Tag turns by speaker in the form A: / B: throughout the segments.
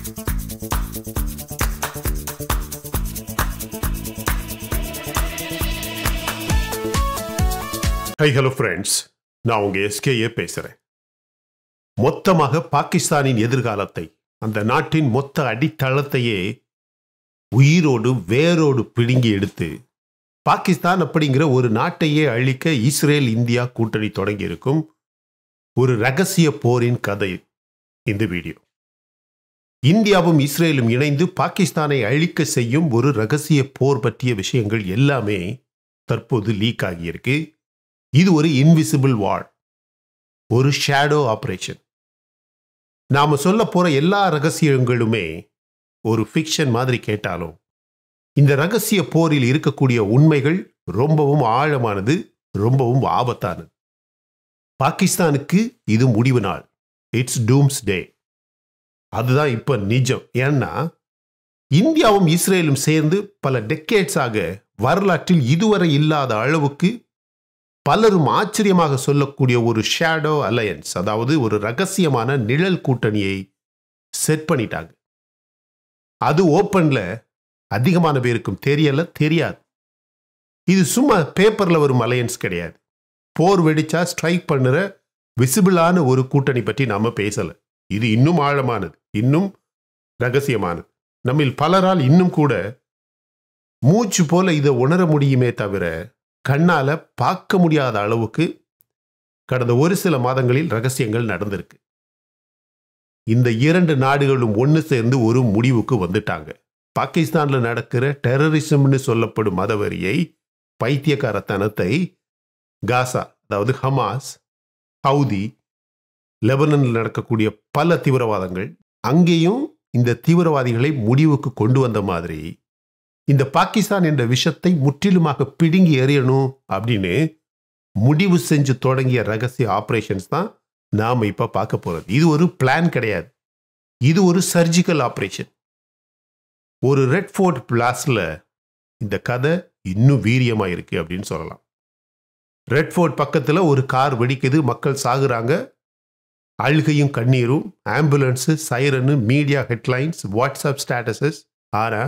A: Hi, hello friends. நான் உங்க SKA பேசுறேன். மொத்தமாக பாகிஸ்தானின் எதிர்காலத்தை, அந்த நாட்டின் மொத்த அடித்தளத்தையே உயிரோடு வேரோடு பிடுங்கி எடுத்து பாகிஸ்தான் அப்படிங்கிற ஒரு நாட்டையே அழிக்க இஸ்ரேல் இந்தியா கூட்டணி தொடங்கி இருக்கும் ஒரு ரகசிய போரின் கதை இந்த வீடியோ. இந்தியாவும் இஸ்ரேலும் இணைந்து பாகிஸ்தானை அழிக்க செய்யும் ஒரு ரகசிய போர் பற்றிய விஷயங்கள் எல்லாமே தற்போது லீக் ஆகியிருக்கு. இது ஒரு இன்விசிபிள் வார், ஒரு ஷேடோ ஆபரேஷன். நாம சொல்ல போற எல்லா ரகசியங்களுமே ஒரு ஃபிக்ஷன் மாதிரி கேட்டாலும் இந்த ரகசிய போரில் இருக்கக்கூடிய உண்மைகள் ரொம்பவும் ஆழமானது, ரொம்பவும் ஆபத்தானது. பாகிஸ்தானுக்கு இது முடிவு நாள். இட்ஸ் டூம்ஸ் டே. அதுதான் இப்ப நிஜம். ஏன்னா இந்தியாவும் இஸ்ரேலும் சேர்ந்து பல டெக்கேட்ஸாக வரலாற்றில் இதுவரை இல்லாத அளவுக்கு பலரும் ஆச்சரியமாக சொல்லக்கூடிய ஒரு ஷேடோ அலையன்ஸ், அதாவது ஒரு ரகசியமான நிழல் கூட்டணியை செட் பண்ணிட்டாங்க. அது ஓப்பன்ல அதிகமான பேருக்கும் தெரியாது. இது சும்மா பேப்பர்ல வரும் அலையன்ஸ் கிடையாது. போர் வெடிச்சா ஸ்ட்ரைக் பண்ணுற விசிபிளான ஒரு கூட்டணி பற்றி நாம பேசல. இது இன்னும் ஆழமானது, இன்னும் ரகசியமானது. நம்மில் பலரால் இன்னும் கூட மூச்சு போல இதை உணர முடியுமே தவிர கண்ணால பார்க்க முடியாத அளவுக்கு கடந்த ஒரு சில மாதங்களில் ரகசியங்கள் நடந்திருக்கு. இந்த இரண்டு நாடுகளும் ஒன்று சேர்ந்து ஒரு முடிவுக்கு வந்துட்டாங்க. பாகிஸ்தான்ல நடக்கிற டெரரிசம்னு சொல்லப்படும் மதவெறியை, பைத்தியக்காரத்தனத்தை காசா, அதாவது ஹமாஸ், ஹவுதி, லெபனனில் நடக்கக்கூடிய பல தீவிரவாதங்கள், அங்கேயும் இந்த தீவிரவாதிகளை முடிவுக்கு கொண்டு வந்த மாதிரி இந்த பாகிஸ்தான் என்ற விஷத்தை முற்றிலுமாக பிடுங்கி எறியணும் அப்படின்னு முடிவு செஞ்சு தொடங்கிய ரகசிய ஆபரேஷன்ஸ் தான் நாம இப்ப பார்க்க போறது. இது ஒரு பிளான் கிடையாது, இது ஒரு சர்ஜிக்கல் ஆபரேஷன். ஒரு ரெட் ஃபோர்ட் பிளாஸ்ட்ல இந்த கதை இன்னும் வீரியமா இருக்கு அப்படின்னு சொல்லலாம். ரெட் ஃபோர்ட் பக்கத்துல ஒரு கார் வெடிக்குது, மக்கள் சாகுறாங்க, அழுகையும் கண்ணீரும், ambulance, siren, media headlines, WhatsApp statuses. ஆனா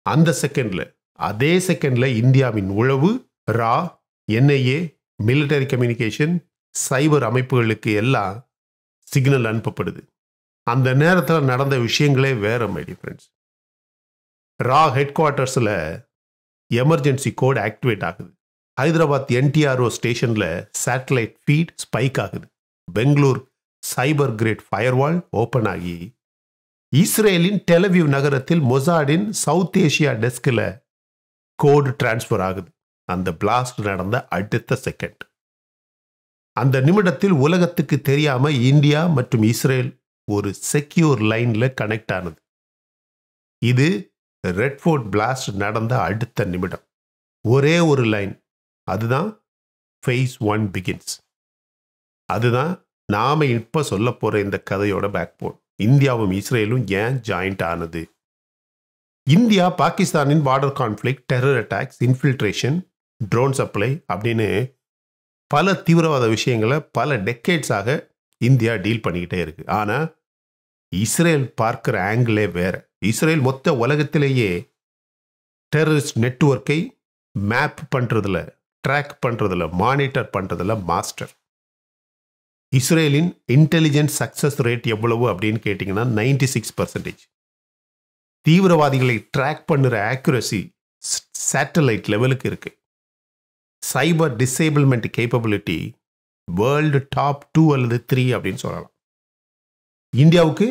A: அந்த செகண்ட்ல, அதே செகண்ட்ல இந்தியாவின் உளவு, ரா, NIA, மிலிட்டரி கம்யூனிகேஷன், சைபர் அமைப்புகளுக்கு எல்லாம் சிக்னல் அனுப்பப்படுது. அந்த நேரத்தில் நடந்த விஷயங்களே வேற. மை டியர் ஃப்ரெண்ட்ஸ், ரா ஹெட் குவார்ட்டர்ஸில் எமர்ஜென்சி கோட் ஆக்டிவேட் ஆகுது. ஹைதராபாத் NTRO ஸ்டேஷனில் சேட்டலைட் ஃபீட் ஸ்பைக் ஆகுது. Bangalore cyber grid firewall open ஆகி இஸ்ரேலின் டெலவிவ் நகரத்தில் மொசாடின் சவுத் ஏஷியா டெஸ்கில் கோடு டிரான்ஸ்ஃபர் ஆகுது. அந்த பிளாஸ்ட் நடந்த அடுத்த செகண்ட், அந்த நிமிடத்தில் உலகத்துக்கு தெரியாம இந்தியா மற்றும் இஸ்ரேல் ஒரு செக்யூர் லைன்ல கனெக்ட் ஆனது. இது ரெட் ஃபோர்ட் பிளாஸ்ட் நடந்த அடுத்த நிமிடம். ஒரே ஒரு லைன், அதுதான் phase 1 பிகின்ஸ். அதுதான் நாம இப்ப சொல்ல போற இந்த கதையோட பேக்போன். இந்தியாவும் இஸ்ரேலும் ஏன் ஜாயிண்ட் ஆனது? இந்தியா பாகிஸ்தானின் border conflict, terror attacks, infiltration, drone supply அப்படின்னு பல தீவிரவாத விஷயங்களை பல டெக்கேட்ஸாக இந்தியா டீல் பண்ணிக்கிட்டே இருக்கு. ஆனா இஸ்ரேல் பார்க்கிற ஆங்கிளே வேற. இஸ்ரேல் மொத்த உலகத்திலேயே டெரரிஸ்ட் நெட்வொர்க்கை மேப் பண்றதுல, ட்ராக் பண்றதுல, மானிட்டர் பண்றதுல மாஸ்டர். இஸ்ரேலின் இன்டெலிஜென்ஸ் சக்சஸ் ரேட் எவ்வளவு அப்படின்னு கேட்டிங்கன்னா 96%. தீவிரவாதிகளை ட்ராக் பண்ணுற ஆக்யூரசி சேட்டலைட் லெவலுக்கு இருக்கு. சைபர் டிசேபிள்மெண்ட் கேப்பபிலிட்டி வேர்ல்டு டாப் 2 அல்லது 3 அப்படின்னு சொல்லலாம். இந்தியாவுக்கு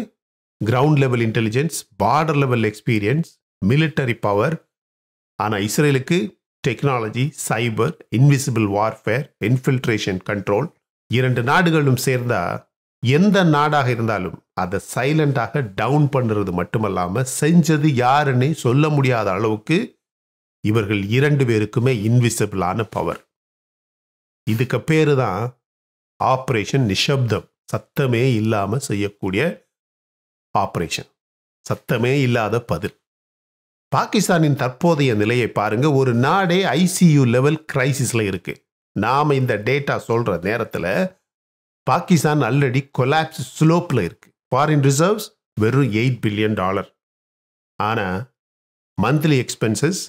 A: ground level intelligence, border level experience, military power. ஆனால் இஸ்ரேலுக்கு டெக்னாலஜி, சைபர், இன்விசிபிள் வார்ஃபேர், இன்ஃபில்ட்ரேஷன் கண்ட்ரோல். இரண்டு நாடுகளும் சேர்ந்தா எந்த நாடாக இருந்தாலும் அதை சைலண்டாக டவுன் பண்ணுறது மட்டுமல்லாம செஞ்சது யாருன்னு சொல்ல முடியாத அளவுக்கு இவர்கள் இரண்டு பேருக்குமே இன்விசிபிளான பவர். இதுக்கு பேரு தான் ஆபரேஷன் நிஷப்தம். சத்தமே இல்லாம செய்யக்கூடிய ஆபரேஷன், சத்தமே இல்லாத பதில். பாகிஸ்தானின் தற்போதைய நிலையை பாருங்க. ஒரு நாடே ICU லெவல் கிரைசிஸ்ல இருக்கு. நாம இந்த டேட்டா சொல்ற நேரத்தில் பாகிஸ்தான் ஆல்ரெடி கொலாப்ஸ் ஸ்லோப்ல இருக்கு. ஃபாரின் ரிசர்வ்ஸ் வெறும் $8 பில்லியன். ஆனால் மந்த்லி எக்ஸ்பென்சஸ்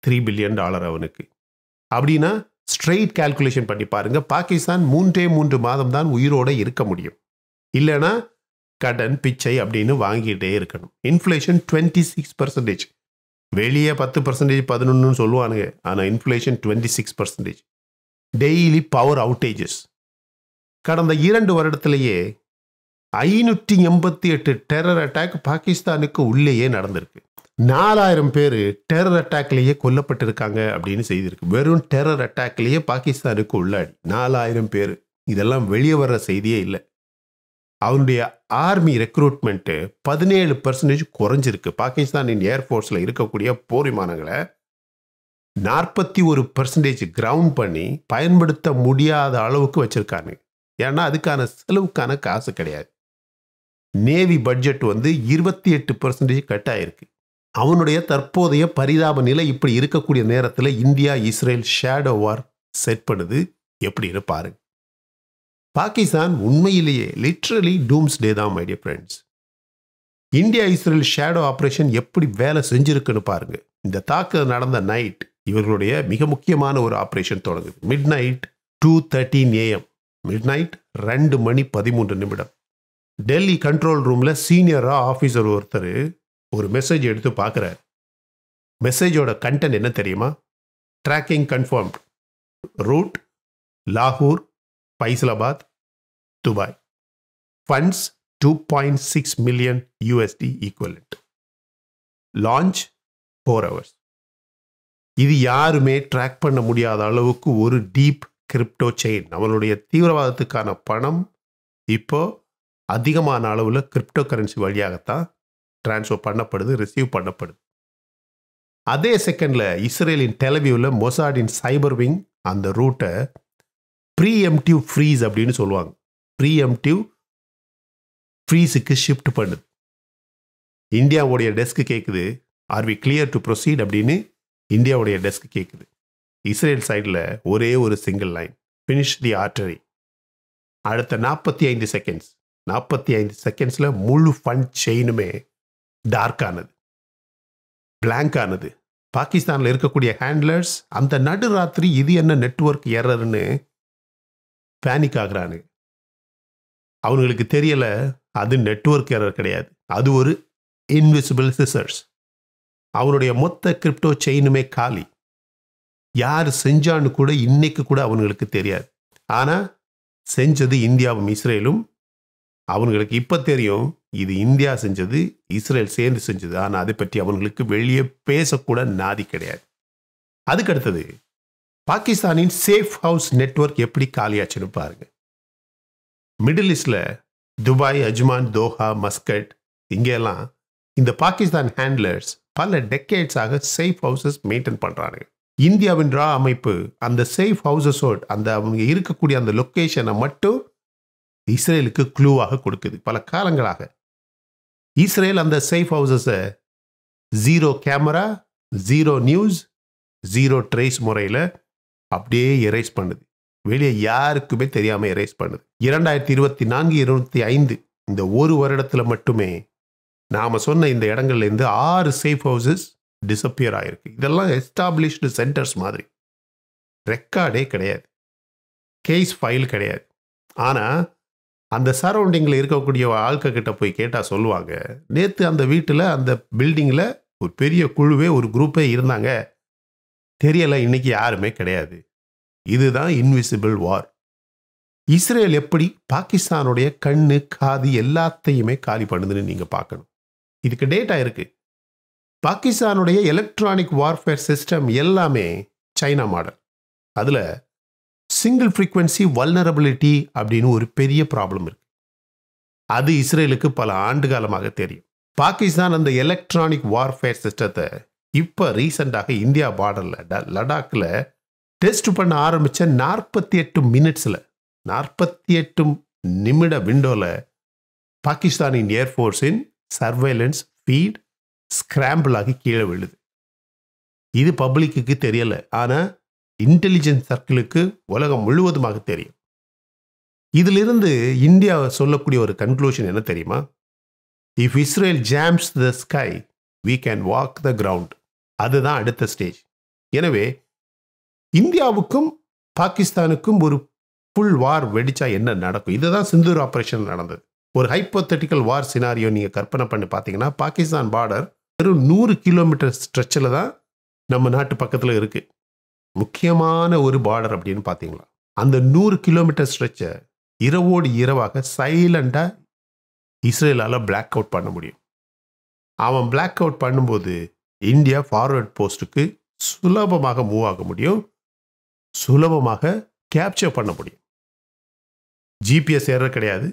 A: $3 பில்லியன் அவனுக்கு. அப்படின்னா ஸ்ட்ரெயிட் கால்குலேஷன் பண்ணி பாருங்க, பாகிஸ்தான் 3 மாதம் தான் உயிரோடு இருக்க முடியும். இல்லைனா கடன் பிச்சை அப்படின்னு வாங்கிட்டே இருக்கணும். இன்ஃப்ளேஷன் 26%. வெளியே 10%, 11% சொல்லுவானுங்க. ஆனால் இன்ஃப்ளேஷன் 26%. Daily power outages. கடந்த 2 வருடத்திலேயே 588 டெரர் அட்டாக் பாகிஸ்தானுக்கு உள்ளேயே நடந்திருக்கு. 4000 பேர் டெரர் அட்டாக்லேயே கொல்லப்பட்டிருக்காங்க அப்படின்னு செய்திருக்கு. வெறும் டெரர் அட்டாக்லேயே பாகிஸ்தானுக்கு உள்ளாடி 4000 பேர். இதெல்லாம் வெளியே வர்ற செய்தியே இல்லை. அவனுடைய ஆர்மி ரெக்ரூட்மெண்ட்டு 17% குறைஞ்சிருக்கு. பாகிஸ்தானின் ஏர்ஃபோர்ஸில் இருக்கக்கூடிய போர் விமானங்களை 41% கிரவுண்ட் பண்ணி பயன்படுத்த முடியாத அளவுக்கு வச்சிருக்காங்க. ஏன்னா அதுக்கான செலவுக்கான காசு கிடையாது. நேவி பட்ஜெட் 28% கட் ஆயிருக்கு. அவனுடைய தற்போதைய பரிதாப நிலை இப்படி இருக்கக்கூடிய நேரத்தில் இந்தியா இஸ்ரேல் ஷேடோ வார் செட் பண்ணுது. எப்படின்னு பாருங்க. பாகிஸ்தான் உண்மையிலேயே லிட்ரலி டூம்ஸ்டே தான் my dear friends. India Israel shadow operation எப்படி வேலை செஞ்சிருக்குன்னு பாருங்க. இந்த தாக்குதல் நடந்த நைட் இவர்களுடைய மிக முக்கியமான ஒரு ஆப்ரேஷன் தொடங்குது. Mid night 2:13 AM. Mid night 2:13. Delhi control ரூமில் சீனியராக ஆஃபீஸர் ஒருத்தர் ஒரு மெசேஜ் எடுத்து பார்க்குறாரு. மெசேஜோட கண்டென்ட் என்ன தெரியுமா? ட்ராக்கிங் கன்ஃபார்ம்ட், ரூட் லாகூர், Faisalabad, Dubai, funds $2.6 million equivalent, launch 4 hours. இது யாருமே ட்ராக் பண்ண முடியாத அளவுக்கு ஒரு டீப் கிரிப்டோ செயின். நம்மளுடைய தீவிரவாதத்துக்கான பணம் இப்போ அதிகமான அளவில் கிரிப்டோ கரன்சி வழியாகத்தான் டிரான்ஸ்ஃபர் பண்ணப்படுது, ரிசீவ் பண்ணப்படுது. அதே செகண்டில் இஸ்ரேலின் டெலவியூவில் மொசாடின் சைபர் விங் அந்த ரூட்டை ப்ரீஎம்டிவ் ஃப்ரீஸ் அப்படின்னு சொல்லுவாங்க. ப்ரீஎம்டிவ் ஃப்ரீஸுக்கு ஷிஃப்ட் பண்ணுது. இந்தியாவுடைய டெஸ்க் கேட்குது, are we clear to proceed அப்படின்னு இந்தியாவுடைய டெஸ்க் கேட்குது. இஸ்ரேல் சைடில் ஒரே ஒரு single line, finish the artery. அடுத்த 45 செகண்ட்ஸில் முழு ஃபண்ட் செயினுமே டார்க் ஆனது, பிளாங்க் ஆனது. பாகிஸ்தானில் இருக்கக்கூடிய ஹேண்ட்லர்ஸ் அந்த நடுராத்திரி இது என்ன நெட்வொர்க் எரர்னு பேனிக் ஆகுறானு. அவங்களுக்கு தெரியல அது நெட்வொர்க் எரர் கிடையாது, அது ஒரு இன்விசிபிள் சிசர்ஸ். அவனுடைய மொத்த கிரிப்டோ செயினுமே காலி. யார் செஞ்சான்னு கூட இன்னைக்கு கூட அவங்களுக்கு தெரியாது. ஆனால் செஞ்சது இந்தியாவும் இஸ்ரேலும். அவங்களுக்கு இப்போ தெரியும் இது இந்தியா செஞ்சது, இஸ்ரேல் சேர்ந்து செஞ்சது. ஆனால் அதை பற்றி அவங்களுக்கு வெளியே பேசக்கூட நாதி கிடையாது. அதுக்கடுத்தது பாகிஸ்தானின் சேஃப் ஹவுஸ் நெட்வொர்க் எப்படி காலியாச்சுன்னு பாருங்க. மிடில் ஈஸ்டில் துபாய், அஜ்மான், தோஹா, மஸ்கட் இங்கெல்லாம் இந்த பாகிஸ்தான் ஹேண்ட்லர்ஸ் பல டெக்கேட்ஸாக சேஃப் ஹவுசஸ் மெயின்டைன் பண்ணுறாங்க. இந்தியாவின் ரா அமைப்பு அந்த சேஃப் ஹவுசஸோடு அந்த அவங்க இருக்கக்கூடிய அந்த லொக்கேஷனை மட்டும் இஸ்ரேலுக்கு க்ளூவாக கொடுக்குது. பல காலங்களாக இஸ்ரேல் அந்த சேஃப் ஹவுசஸை 0 கேமரா, 0 நியூஸ், 0 ட்ரேஸ் முறையில் அப்படியே எரேஸ் பண்ணுது. வெளியே யாருக்குமே தெரியாமல் எரேஸ் பண்ணுது. 2024-25 இந்த ஒரு வருடத்தில் மட்டுமே நாம் சொன்ன இந்த இடங்கள்லேருந்து 6 சேஃப் ஹவுசஸ் டிஸப்பியர் ஆகிருக்கு. இதெல்லாம் எஸ்டாப்ளிஷ்டு சென்டர்ஸ் மாதிரி. ரெக்கார்டே கிடையாது, கேஸ் ஃபைல் கிடையாது. ஆனால் அந்த சரௌண்டிங்கில் இருக்கக்கூடிய ஆட்கிட்ட போய் கேட்டால் சொல்லுவாங்க, நேற்று அந்த வீட்டில் அந்த பில்டிங்கில் ஒரு பெரிய குழுவே ஒரு குரூப்பே இருந்தாங்க, தெரியலை, இன்னைக்கு யாருமே கிடையாது. இதுதான் இன்விசிபிள் வார். இஸ்ரேல் எப்படி பாகிஸ்தானுடைய கண்ணு காது எல்லாத்தையுமே காலி பண்ணுதுன்னு நீங்கள் பார்க்கணும். இதுக்கு டேட்டா இருக்கு. பாகிஸ்தானுடைய எலக்ட்ரானிக் வார்ஃபேர் சிஸ்டம் எல்லாமே சைனா மாடல். அதில் சிங்கிள் ஃப்ரீக்வன்சி வல்னரபிலிட்டி அப்படின்னு ஒரு பெரிய ப்ராப்ளம் இருக்கு. அது இஸ்ரேலுக்கு பல ஆண்டு காலமாக தெரியும். பாகிஸ்தான் அந்த எலக்ட்ரானிக் வார்ஃபேர் சிஸ்டத்தை இப்போ ரீசெண்டாக இந்தியா பார்டரில் லடாக்கில் டெஸ்ட் பண்ண ஆரம்பித்த 48 மினிட்ஸில் 48 நிமிட விண்டோவில் பாகிஸ்தானின் ஏர்ஃபோர்ஸின் சர்வேலன்ஸ் ஃபீட் ஸ்கிராம்பிள் ஆகி கீழே விழுது. இது பப்ளிக்கு தெரியலை, ஆனால் இன்டெலிஜென்ஸ் சர்க்கிளுக்கு உலகம் முழுவதுமாக தெரியும். இதிலிருந்து இந்தியா சொல்லக்கூடிய ஒரு கன்க்ளூஷன் என்ன தெரியுமா? If Israel jams the sky we can walk the ground. அதுதான் அடுத்த ஸ்டேஜ். எனவே இந்தியாவுக்கும் பாகிஸ்தானுக்கும் ஒரு ஃபுல் வார் வெடிச்சா என்ன நடக்கும்? இதுதான் சிந்தூர் ஆபரேஷன் நடந்தது. ஒரு ஹைப்போதெட்டிக்கல் வார் சினாரியோ நீங்கள் கற்பனை பண்ணி பார்த்தீங்கன்னா பாகிஸ்தான் பார்டர் வெறும் 100 கிலோமீட்டர் ஸ்ட்ரெச்சில் தான் நம்ம நாட்டு பக்கத்தில் இருக்கு. முக்கியமான ஒரு பார்டர் அப்படின்னு பார்த்தீங்களா, அந்த 100 கிலோமீட்டர் ஸ்ட்ரெச்சை இரவோடு இரவாக சைலண்டாக இஸ்ரேலால் பிளாக் அவுட் பண்ண முடியும். அவன் பிளாக் அவுட் பண்ணும்போது இந்தியா ஃபார்வர்ட் போஸ்ட்டுக்கு சுலபமாக மூவ் ஆக முடியும், சுலபமாக கேப்சர் பண்ண முடியும். ஜிபிஎஸ் எரர் கிடையாது,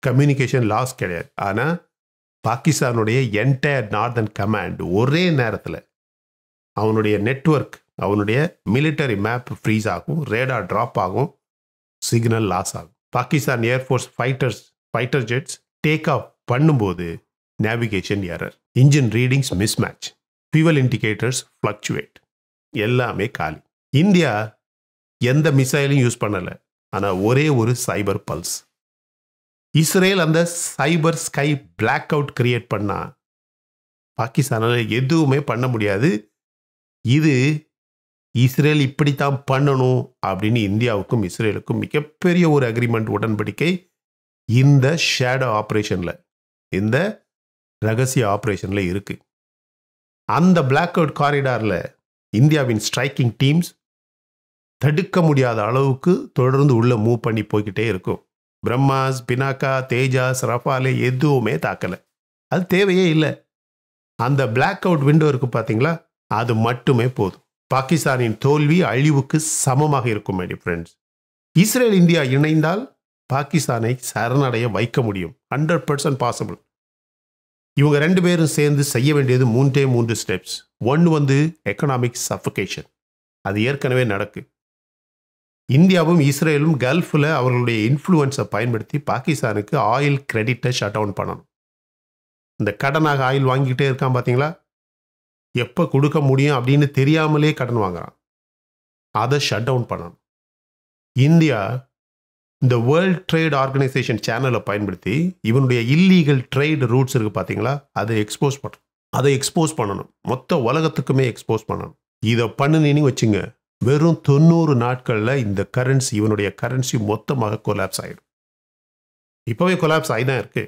A: கம்யூனிகேஷன் லாஸ் கிடையாது. ஆனால் பாகிஸ்தானுடைய என்டையர் நார்தர்ன் கமாண்ட் ஒரே நேரத்தில் அவனுடைய நெட்வொர்க், அவனுடைய மிலிட்டரி மேப் ஃப்ரீஸ் ஆகும், ரேடார் ட்ராப் ஆகும், சிக்னல் லாஸ் ஆகும். Pakistan air force fighter jets take off பண்ணும்போது navigation error, engine readings mismatch, fuel indicators fluctuate, எல்லாமே காலி. இந்தியா எந்த மிசைலையும் யூஸ் பண்ணலை, ஆனால் ஒரே ஒரு சைபர் பல்ஸ். இஸ்ரேல் அந்த சைபர் ஸ்கை பிளாக் அவுட் கிரியேட் பண்ணா பாகிஸ்தானால் எதுவுமே பண்ண முடியாது. இது இஸ்ரேல் இப்படித்தான் பண்ணணும் அப்படின்னு இந்தியாவுக்கும் இஸ்ரேலுக்கும் மிகப்பெரிய ஒரு அக்ரிமெண்ட், உடன்படிக்கை இந்த ஷேடோ ஆப்ரேஷனில், இந்த ரகசிய ஆப்ரேஷனில் இருக்கு. அந்த பிளாக் அவுட் காரிடாரில் இந்தியாவின் ஸ்ட்ரைக்கிங் டீம்ஸ் தடுக்க முடியாத அளவுக்கு தொடர்ந்து உள்ள மூவ் பண்ணி போய்கிட்டே இருக்கும். பிரம்மாஸ், பினாக்கா, தேஜாஸ், ரஃபாலே எதுவுமே தாக்கலை. அது தேவையே இல்லை. அந்த பிளாக் அவுட் விண்டோ இருக்கு பார்த்தீங்களா, அது மட்டுமே போதும். பாகிஸ்தானின் தோல்வி அழிவுக்கு சமமாக இருக்கும். My dear friends, Israel India இணைந்தால் பாகிஸ்தானை சரணடைய வைக்க முடியும். 100% பாசிபிள். இவங்க 2 பேரும் சேர்ந்து செய்ய வேண்டியது 3 ஸ்டெப்ஸ். ஒன்று எக்கனாமிக் சஃபகேஷன், அது ஏற்கனவே நடக்கு. இந்தியாவும் இஸ்ரேலும் கல்ஃபில் அவர்களுடைய இன்ஃப்ளூயன்ஸை பயன்படுத்தி பாகிஸ்தானுக்கு ஆயில் கிரெடிட்டை ஷட் டவுன் பண்ணணும். இந்த கடனாக ஆயில் வாங்கிக்கிட்டே இருக்கான் பார்த்தீங்களா, எப்போ கொடுக்க முடியும் அப்படின்னு தெரியாமலே கடன் வாங்குறான். அதை ஷட் டவுன் பண்ணணும். இந்தியா இந்த வேர்ல்ட் ட்ரேட் ஆர்கனைசேஷன் சேனலை பயன்படுத்தி இவனுடைய இல்லீகல் ட்ரேட் ரூட்ஸ் இருக்குது பார்த்தீங்களா, அதை எக்ஸ்போஸ் பண்ணணும். மொத்த உலகத்துக்குமே எக்ஸ்போஸ் பண்ணணும். இதை பண்ணுனீன்னு வச்சுங்க, வெறும் 90 நாட்களில் இந்த கரன்சி, இவனுடைய கரன்சி மொத்தமாக கொலாப்ஸ் ஆகிடும். இப்போவே கொலாப்ஸ் ஆகி தான் இருக்கு.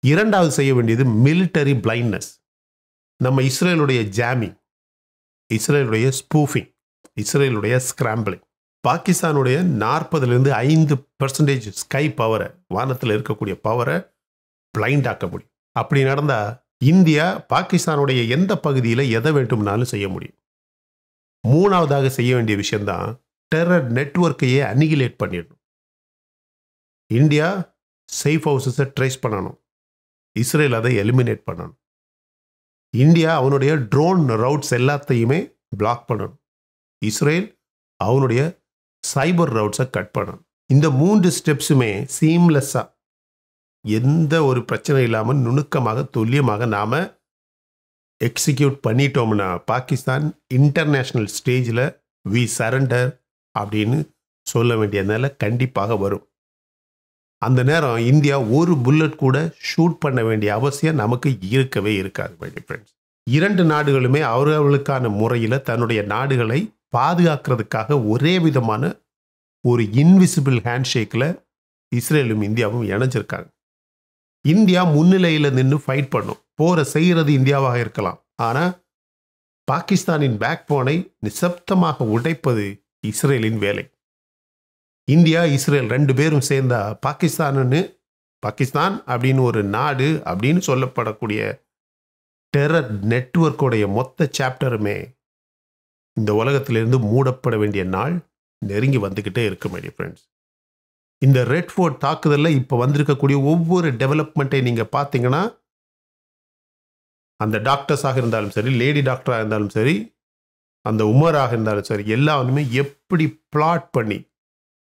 A: இரண்டாவது செய்ய வேண்டியது மிலிட்டரி பிளைண்ட்னஸ். நம்ம இஸ்ரேலுடைய ஜாமிங், இஸ்ரேலுடைய ஸ்பூஃபிங், இஸ்ரேலுடைய ஸ்கிராம்பிளிங், பாகிஸ்தானுடைய 40-5% ஸ்கை பவரை, வானத்தில் இருக்கக்கூடிய பவரை பிளைண்ட் ஆக்க முடியும். அப்படி நடந்தால் இந்தியா பாகிஸ்தானுடைய எந்த பகுதியில் எதை வேண்டும்னாலும் செய்ய முடியும். மூணாவதாக செய்ய வேண்டிய விஷயம்தான் டெரர் நெட்வொர்க்கையே அனிகிலேட் பண்ணிடணும். இந்தியா சேஃப் ஹவுசஸை ட்ரேஸ் பண்ணணும், இஸ்ரேல் அதை எலிமினேட் பண்ணணும். இந்தியா அவனுடைய ட்ரோன் ரவுட்ஸ் எல்லாத்தையுமே பிளாக் பண்ணணும், இஸ்ரேல் அவனுடைய சைபர் ரவுட்ஸை கட் பண்ணணும். இந்த 3 ஸ்டெப்ஸுமே சீம்லெஸ்ஸாக, எந்த ஒரு பிரச்சனை இல்லாமல் நுணுக்கமாக துல்லியமாக நாம் எக்ஸிக்யூட் பண்ணிட்டோம்னா பாகிஸ்தான் இன்டர்நேஷ்னல் ஸ்டேஜில் வி சரண்டர் அப்படின்னு சொல்ல வேண்டிய நிலை கண்டிப்பாக வரும். அந்த நேரம் இந்தியா ஒரு புல்லட் கூட ஷூட் பண்ண வேண்டிய அவசியம் நமக்கு இருக்கவே இருக்காது. மை டியர் ஃப்ரெண்ட்ஸ், 2 நாடுகளுமே அவர்களுக்கான முறையில் தன்னுடைய நாடுகளை பாதுகாக்கிறதுக்காக ஒரே விதமான ஒரு இன்விசிபிள் ஹேண்ட்ஷேக்கில் இஸ்ரேலும் இந்தியாவும் இணைஞ்சிருக்காங்க. இந்தியா முன்னிலையில் நின்று ஃபைட் பண்ணும். போரை செய்கிறது இந்தியாவாக இருக்கலாம், ஆனால் பாகிஸ்தானின் பேக் போனை நிசப்தமாக உடைப்பது இஸ்ரேலின் வேலை. இந்தியா இஸ்ரேல் 2 பேரும் சேர்ந்தா பாகிஸ்தான் அப்படின்னு ஒரு நாடு அப்படின்னு சொல்லப்படக்கூடிய டெரர் நெட்வொர்க்கோடைய மொத்த சாப்டருமே இந்த உலகத்திலிருந்து மூடப்பட வேண்டிய நாள் நெருங்கி வந்துக்கிட்டே இருக்கு. மை டியர் ஃப்ரெண்ட்ஸ், இந்த ரெட் ஃபோர்ட் தாக்குதலில் இப்போ வந்திருக்கக்கூடிய ஒவ்வொரு டெவலப்மெண்ட்டை நீங்கள் பார்த்தீங்கன்னா, அந்த டாக்டர்ஸாக இருந்தாலும் சரி, லேடி டாக்டராக இருந்தாலும் சரி, அந்த உமராக இருந்தாலும் சரி, எல்லாருமே எப்படி பிளாட் பண்ணி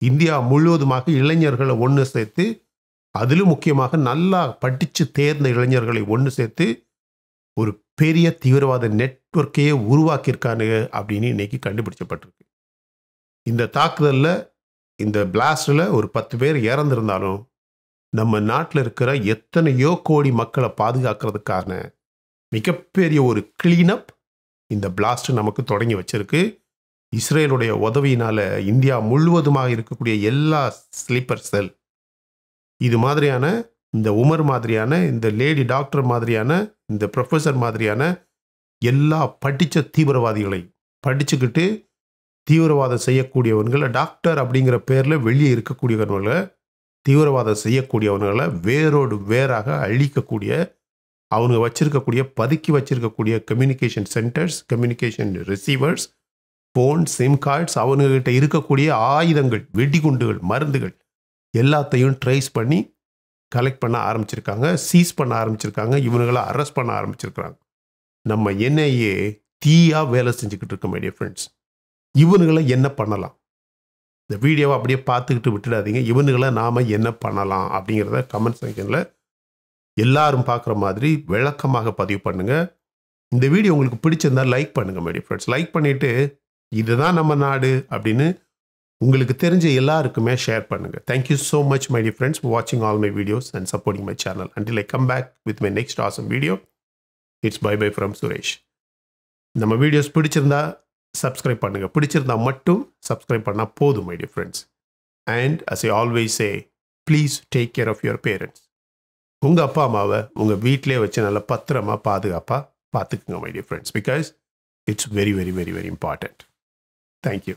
A: இந்தியா முழுவதுமாக இளைஞர்களை ஒன்று சேர்த்து, அதிலும் முக்கியமாக நல்லா படித்து தேர்ந்த இளைஞர்களை ஒன்று சேர்த்து ஒரு பெரிய தீவிரவாத நெட்வொர்க்கையே உருவாக்கியிருக்கானுங்க அப்படின்னு இன்னைக்கு கண்டுபிடிச்சப்பட்டிருக்கு. இந்த தாக்குதலில், இந்த பிளாஸ்டில் ஒரு 10 பேர் இறந்திருந்தாலும் நம்ம நாட்டில் இருக்கிற எத்தனையோ கோடி மக்களை பாதுகாக்கிறதுக்கான மிகப்பெரிய ஒரு கிளீனப் இந்த பிளாஸ்ட் நமக்கு தொடங்கி வச்சிருக்கு. இஸ்ரேலுடைய உதவியினால இந்தியா முழுவதுமாக இருக்கக்கூடிய எல்லா ஸ்லீப்பர் செல், இது மாதிரியான இந்த உமர் மாதிரியான, இந்த லேடி டாக்டர் மாதிரியான, இந்த ப்ரொஃபஸர் மாதிரியான எல்லா படித்த தீவிரவாதிகளை படிச்சுக்கிட்டு தீவிரவாதம் செய்யக்கூடியவன்களை, டாக்டர் அப்படிங்கிற பேரில் வெளியே இருக்கக்கூடியவர்களை, தீவிரவாதம் செய்யக்கூடியவர்களை வேரோடு வேறாக அழிக்கக்கூடிய, அவங்க வச்சிருக்கக்கூடிய பதுக்கி வச்சிருக்கக்கூடிய communication centres, communication receivers, phone, SIM cards, அவங்ககிட்ட இருக்கக்கூடிய ஆயுதங்கள், வெடிகுண்டுகள், மருந்துகள் எல்லாத்தையும் ட்ரேஸ் பண்ணி கலெக்ட் பண்ண ஆரம்பிச்சிருக்காங்க, சீஸ் பண்ண ஆரம்பிச்சிருக்காங்க, இவனுங்களை அரெஸ்ட் பண்ண ஆரம்பிச்சிருக்காங்க. நம்ம NIA தீயா வேலை செஞ்சுக்கிட்டு இருக்கோம் மை டியர் ஃப்ரெண்ட்ஸ். இவனுங்களை என்ன பண்ணலாம்? இந்த வீடியோவை அப்படியே பார்த்துக்கிட்டு விட்டுடாதீங்க. இவனுங்களை நாம் என்ன பண்ணலாம் அப்படிங்கிறத கமெண்ட் செக்ஷனில் எல்லாரும் பார்க்குற மாதிரி விளக்கமாக பதிவு பண்ணுங்கள். இந்த வீடியோ உங்களுக்கு பிடிச்சிருந்தா லைக் பண்ணுங்கள் மை டியர் ஃப்ரெண்ட்ஸ். லைக் பண்ணிவிட்டு இதுதான் நம்ம நாடு அப்படின்னு உங்களுக்கு தெரிஞ்ச எல்லாருக்குமே ஷேர் பண்ணுங்கள். Thank you so much my dear friends for வாட்சிங் all my videos and supporting my channel. Until I come back with my next awesome video, it's bye bye from Suresh. நம்ம வீடியோஸ் பிடிச்சிருந்தா சப்ஸ்கிரைப் பண்ணுங்கள். பிடிச்சிருந்தா மட்டும் சப்ஸ்கிரைப் பண்ணால் போதும் my dear friends. And as I always say, please take care of your parents. உங்கள் அப்பா அம்மாவை உங்கள் வீட்டிலே வச்சு நல்லா பத்திரமா பாதுகாப்பாக பார்த்துக்குங்க my dear friends, because it's very very very very important. Thank you.